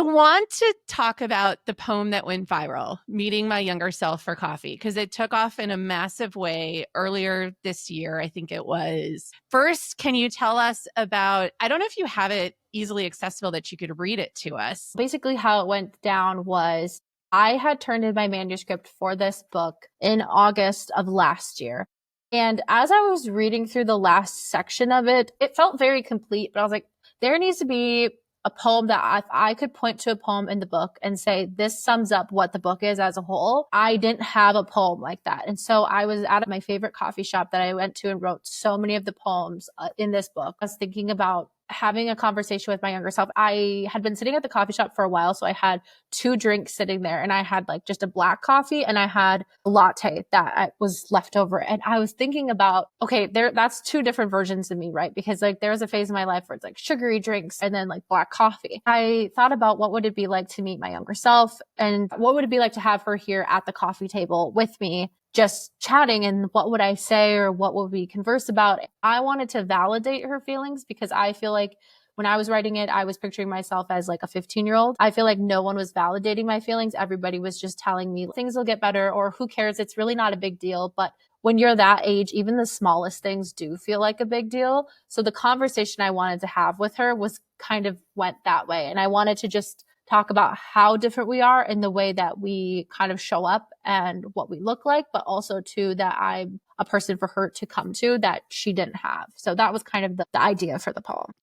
want to talk about the poem that went viral, Meeting My Younger Self for Coffee, because it took off in a massive way earlier this year, I think it was. First, can you tell us about, I don't know if you have it easily accessible that you could read it to us. Basically, how it went down was I had turned in my manuscript for this book in August of last year. And as I was reading through the last section of it, it felt very complete, but I was like, there needs to be a poem that if I could point to a poem in the book and say, this sums up what the book is as a whole. I didn't have a poem like that. And so I was at my favorite coffee shop that I went to and wrote so many of the poems in this book. I was thinking about having a conversation with my younger self. I had been sitting at the coffee shop for a while, so I had 2 drinks sitting there, and I had like just a black coffee and I had a latte that was left over. And I was thinking about, okay, that's 2 different versions of me, right? Because like there was a phase in my life where it's like sugary drinks and then like black coffee. I thought about what would it be like to meet my younger self, and what would it be like to have her here at the coffee table with me, just chatting, and what would I say or what would we converse about? I wanted to validate her feelings because I feel like when I was writing it, I was picturing myself as like a 15-year-old. I feel like no one was validating my feelings. Everybody was just telling me things will get better or who cares? It's really not a big deal. But when you're that age, even the smallest things do feel like a big deal. So the conversation I wanted to have with her was kind of went that way. And I wanted to just talk about how different we are in the way that we kind of show up and what we look like, but also too that I'm a person for her to come to that she didn't have. So that was kind of the idea for the poem.